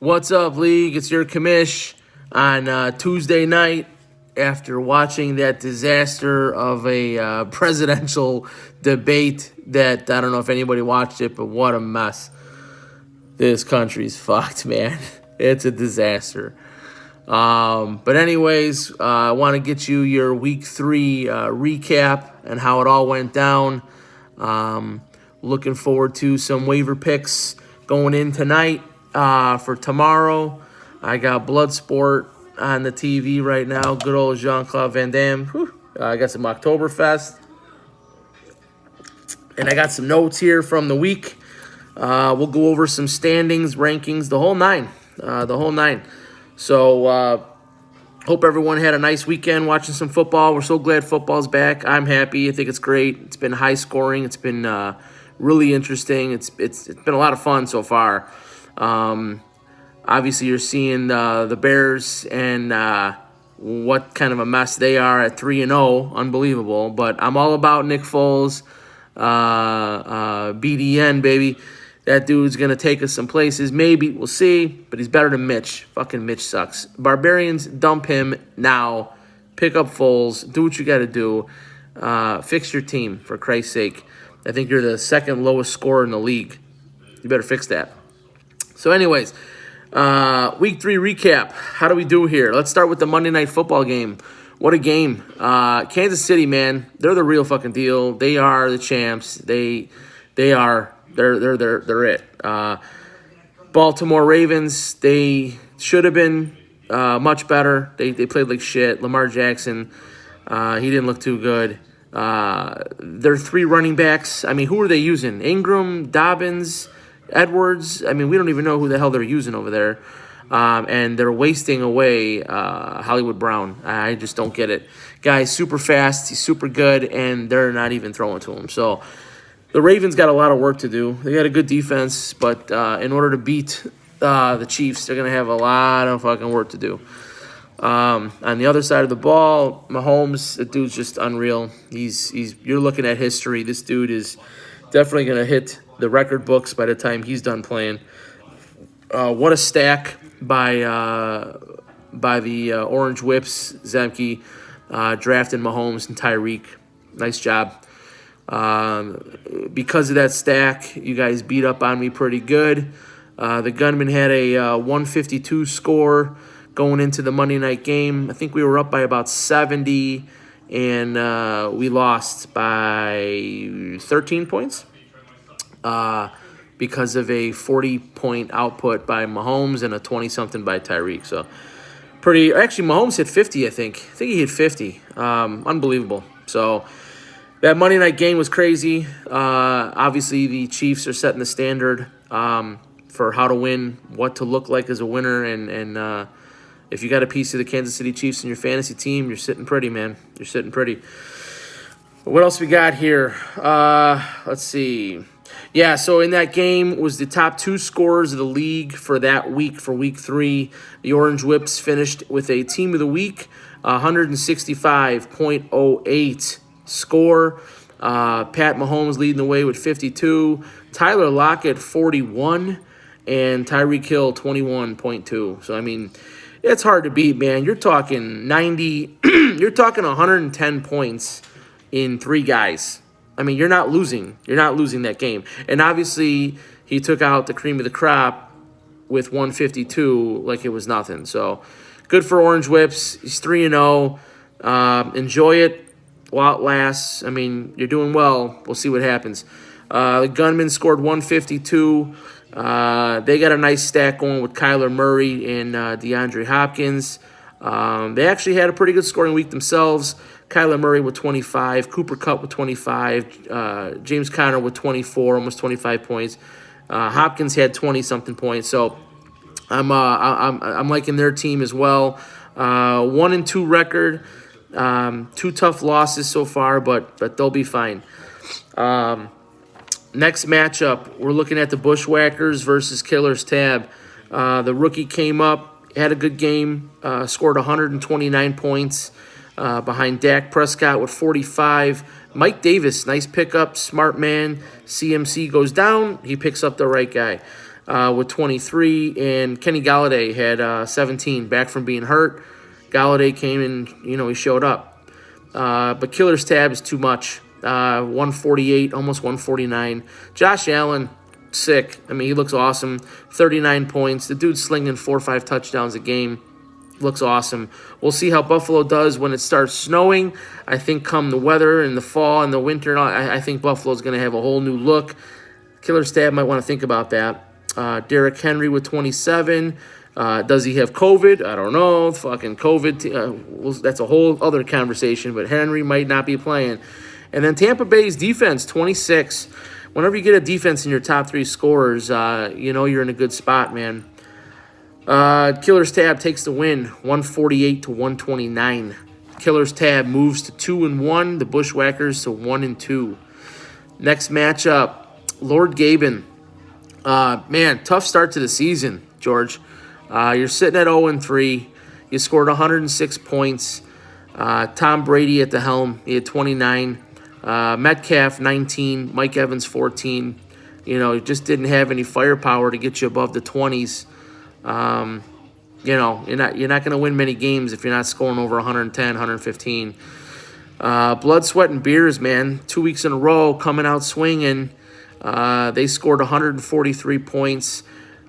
What's up, League? It's your commish on Tuesday night after watching that disaster of a presidential debate that I don't know if anybody watched it, but what a mess. This country's fucked, man. It's a disaster. But anyways, I want to get you your week 3 recap and how it all went down. Looking forward to some waiver picks going in tonight. For tomorrow, I got Bloodsport on the TV right now. Good old Jean-Claude Van Damme. I got some Oktoberfest. And I got some notes here from the week. We'll go over some standings, rankings, the whole nine. So, hope everyone had a nice weekend watching some football. We're so glad football's back. I'm happy. I think it's great. It's been high scoring. It's been really interesting. It's been a lot of fun so far. Obviously, you're seeing the Bears and what kind of a mess they are at 3-0. Unbelievable. But I'm all about Nick Foles. BDN, baby. That dude's going to take us some places. Maybe. We'll see. But he's better than Mitch. Fucking Mitch sucks. Barbarians, dump him now. Pick up Foles. Do what you got to do. Fix your team, for Christ's sake. I think you're the second lowest scorer in the league. You better fix that. So anyways, week 3 recap. How do we do here? Let's start with the Monday Night Football game. What a game. Kansas City, man, they're the real fucking deal. They are the champs. They're it. Baltimore Ravens, they should have been much better. They played like shit. Lamar Jackson, he didn't look too good. Their 3 running backs, I mean, who are they using? Ingram, Dobbins, Edwards. I mean, we don't even know who the hell they're using over there. And they're wasting away Hollywood Brown. I just don't get it. Guy's super fast. He's super good, and they're not even throwing to him. So the Ravens got a lot of work to do. They got a good defense, but in order to beat the Chiefs, they're going to have a lot of fucking work to do. On the other side of the ball, Mahomes, the dude's just unreal. You're looking at history. This dude is definitely going to hit the record books by the time he's done playing. What a stack by the Orange Whips, Zemke, drafting Mahomes and Tyreek. Nice job. Because of that stack, you guys beat up on me pretty good. The Gunman had a 152 score going into the Monday night game. I think we were up by about 70, and we lost by 13 points. Because of a 40-point output by Mahomes and a 20-something by Tyreek. So, actually, Mahomes hit 50, I think. I think he hit 50. Unbelievable. So, that Monday night game was crazy. Obviously, the Chiefs are setting the standard for how to win, what to look like as a winner, and if you got a piece of the Kansas City Chiefs in your fantasy team, you're sitting pretty, man. You're sitting pretty. What else we got here? Let's see. Yeah, so in that game was the top 2 scorers of the league for that week, for week 3. The Orange Whips finished with a team of the week, 165.08 score. Pat Mahomes leading the way with 52. Tyler Lockett, 41. And Tyreek Hill, 21.2. So, I mean, it's hard to beat, man. You're talking 90, you're talking 110 points in 3 guys. I mean, you're not losing. You're not losing that game. And obviously, he took out the cream of the crop with 152 like it was nothing. So, good for Orange Whips. He's 3-0. Enjoy it while it lasts. I mean, you're doing well. We'll see what happens. The Gunman scored 152. They got a nice stack going with Kyler Murray and DeAndre Hopkins. They actually had a pretty good scoring week themselves. Kyler Murray with 25, Cooper Kupp with 25, James Conner with 24, almost 25 points. Hopkins had 20-something points. So I'm liking their team as well. 1-2 record, 2 tough losses so far, but they'll be fine. Next matchup, we're looking at the Bushwhackers versus Killer's Tab. The rookie came up, had a good game, scored 129 points. Behind Dak Prescott with 45. Mike Davis, nice pickup, smart man. CMC goes down, he picks up the right guy. with 23, and Kenny Galladay had 17, back from being hurt. Galladay came in, he showed up. But Killer's tab is too much. 148, almost 149. Josh Allen, sick. I mean, he looks awesome. 39 points. The dude's slinging 4 or 5 touchdowns a game. Looks awesome. We'll see how Buffalo does when it starts snowing. I think come the weather in the fall and the winter, I think Buffalo's going to have a whole new look. Killer's tab might want to think about that. Derrick Henry with 27. Does he have COVID? I don't know. Fucking COVID. That's a whole other conversation, but Henry might not be playing. And then Tampa Bay's defense, 26. Whenever you get a defense in your top 3 scorers, you're in a good spot, man. Killer's tab takes the win, 148 to 129. Killer's tab moves to 2-1. The Bushwhackers to 1-2. Next matchup, Lord Gaben. Man, tough start to the season, George. You're sitting at 0-3. You scored 106 points. Tom Brady at the helm. He had 29. Metcalf, 19. Mike Evans, 14. You just didn't have any firepower to get you above the 20s. You're not going to win many games if you're not scoring over 110, 115. Blood, sweat, and beers, man. 2 weeks in a row coming out swinging. They scored 143 points.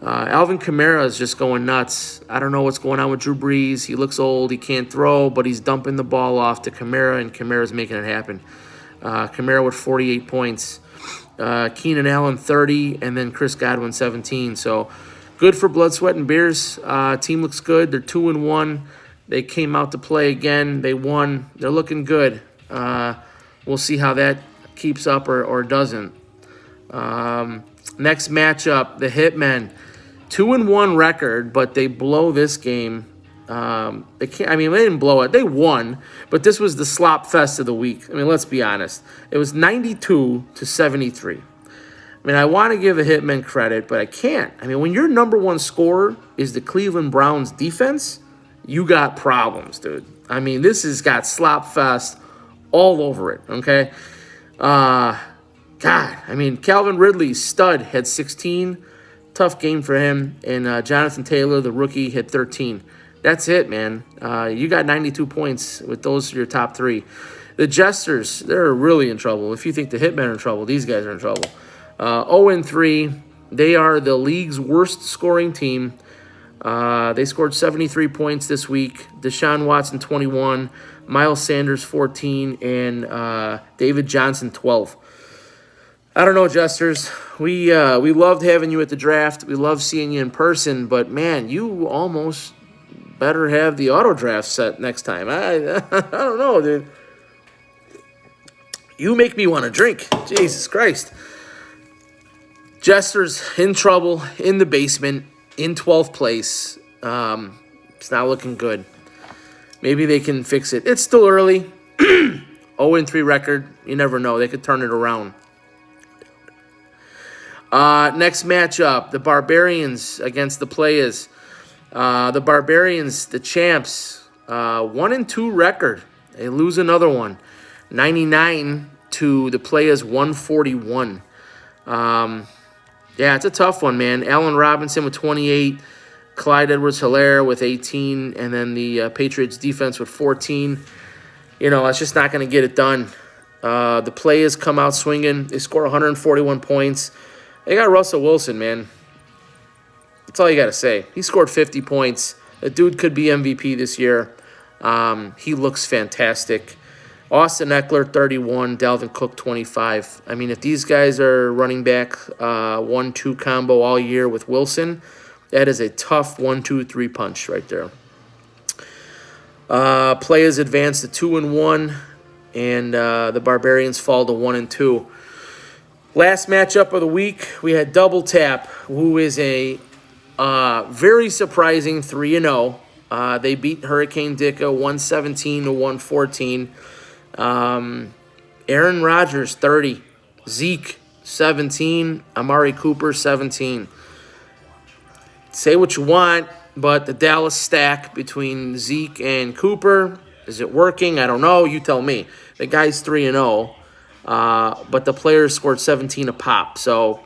Alvin Kamara is just going nuts. I don't know what's going on with Drew Brees. He looks old. He can't throw, but he's dumping the ball off to Kamara, and Kamara's making it happen. Kamara with 48 points. Keenan Allen, 30, and then Chris Godwin, 17. So good for Blood, Sweat, and Beers. Team looks good. They're 2-1. They came out to play again. They won. They're looking good. We'll see how that keeps up or doesn't. Next matchup, the Hitmen. 2-1 record, but they blow this game. They didn't blow it. They won, but this was the slop fest of the week. I mean, let's be honest. It was 92-73. I mean, I want to give the Hitmen credit, but I can't. I mean, when your number one scorer is the Cleveland Browns defense, you got problems, dude. I mean, this has got slop fest all over it, okay? God, I mean, Calvin Ridley, stud, had 16. Tough game for him. And Jonathan Taylor, the rookie, had 13. That's it, man. You got 92 points with those your top 3. The Jesters, they're really in trouble. If you think the Hitmen are in trouble, these guys are in trouble. 0-3. They are the league's worst scoring team. They scored 73 points this week. Deshaun Watson, 21. Miles Sanders, 14. And David Johnson, 12. I don't know, Jesters. We loved having you at the draft. We love seeing you in person. But, man, you almost better have the auto draft set next time. I don't know, dude. You make me want to drink. Jesus Christ. Jesters in trouble, in the basement, in 12th place. It's not looking good. Maybe they can fix it. It's still early. 0-3 record. You never know. They could turn it around. Next matchup, the Barbarians against the Players. The Barbarians, the champs, 1-2 record. They lose another one. 99 to the Players, 141. Yeah, it's a tough one, man. Allen Robinson with 28. Clyde Edwards-Helaire with 18. And then the Patriots defense with 14. It's just not going to get it done. The Players come out swinging. They score 141 points. They got Russell Wilson, man. That's all you got to say. He scored 50 points. The dude could be MVP this year. He looks fantastic. Austin Eckler, 31. Dalvin Cook, 25. I mean, if these guys are running back 1-2 combo all year with Wilson, that is a tough 1-2-3 punch right there. Players advance to 2-1, and the Barbarians fall to 1-2. Last matchup of the week, we had Double Tap, who is a very surprising 3-0. They beat Hurricane Dicka 117-114. Aaron Rodgers, 30. Zeke, 17. Amari Cooper, 17. Say what you want, but the Dallas stack between Zeke and Cooper, is it working? I don't know. You tell me. The guy's 3-0. But the players scored 17 a pop, so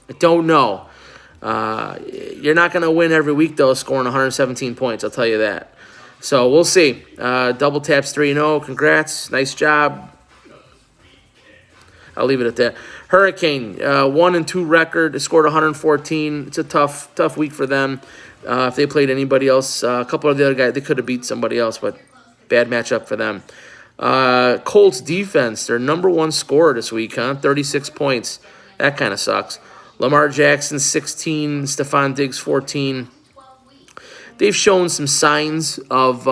I don't know. You're not going to win every week, though, scoring 117 points. I'll tell you that. So we'll see. Double Taps 3-0. Congrats. Nice job. I'll leave it at that. Hurricane, 1-2 record. They scored 114. It's a tough week for them. If they played anybody else, a couple of the other guys, they could have beat somebody else, but bad matchup for them. Colts defense, their #1 scorer this week, 36 points. That kind of sucks. Lamar Jackson, 16. Stephon Diggs, 14. They've shown some signs of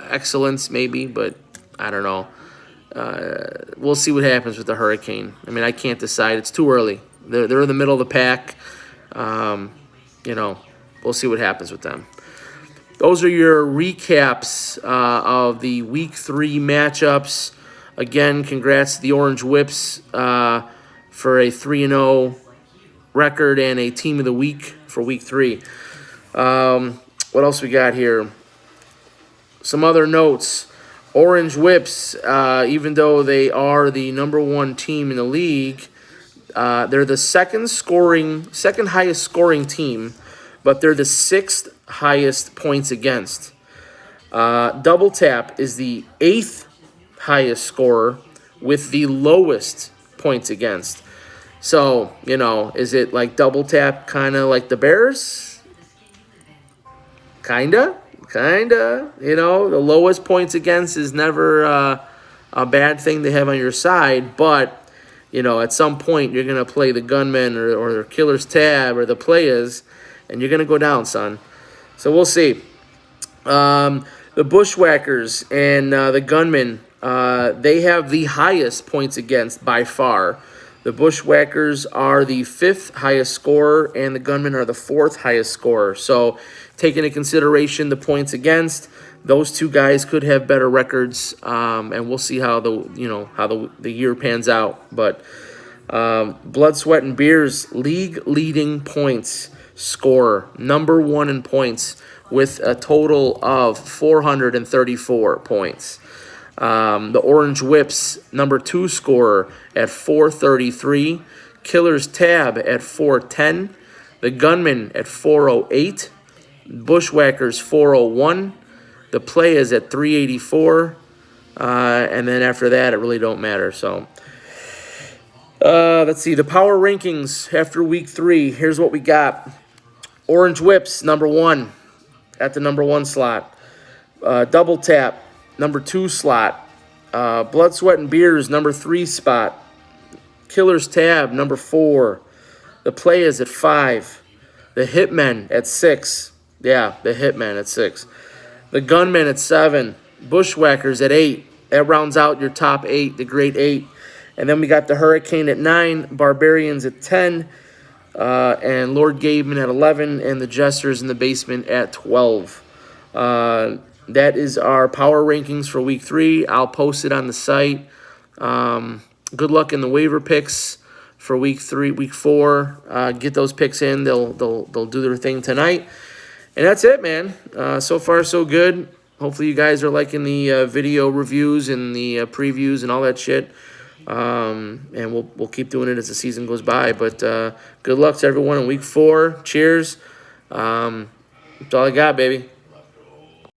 excellence, maybe, but I don't know. We'll see what happens with the Hurricane. I mean, I can't decide. It's too early. They're in the middle of the pack. We'll see what happens with them. Those are your recaps of the Week 3 matchups. Again, congrats to the Orange Whips for a 3-0 record and a Team of the Week for Week 3. What else we got here? Some other notes. Orange Whips, even though they are the #1 team in the league, they're the second highest scoring team, but they're the 6th highest points against. Double Tap is the 8th highest scorer with the lowest points against. So, is it like Double Tap kind of like the Bears? Kinda. The lowest points against is never a bad thing to have on your side, but, at some point you're going to play the Gunman or the Killer's Tab or the Players, and you're going to go down, son. So we'll see. The Bushwhackers and the Gunman, they have the highest points against by far. The Bushwhackers are the 5th highest scorer, and the Gunmen are the 4th highest scorer. So, taking into consideration the points against, those two guys could have better records, and we'll see how the year pans out. But Blood, Sweat, and Beers league-leading points scorer, #1 in points with a total of 434 points. The Orange Whips, #2 scorer at 433. Killer's Tab at 410. The Gunman at 408. Bushwhackers 401. The Players at 384. And then after that, it really don't matter. So, let's see. The power rankings after Week 3. Here's what we got. Orange Whips, #1 at the #1 slot. Double Tap, #2 slot. Blood, Sweat, and Beers, #3 spot. Killer's Tab, #4. The Players at 5. The Hitmen at 6. Yeah, the Hitmen at 6. The Gunmen at 7. Bushwhackers at 8. That rounds out your top 8, the Great 8. And then we got the Hurricane at 9. Barbarians at 10. And Lord Gabeman at 11. And the Jesters in the Basement at 12. That is our power rankings for Week 3. I'll post it on the site. Good luck in the waiver picks for Week 4. Get those picks in. They'll do their thing tonight. And that's it, man. So far, so good. Hopefully you guys are liking the video reviews and the previews and all that shit. And we'll keep doing it as the season goes by. But good luck to everyone in Week 4. Cheers. That's all I got, baby.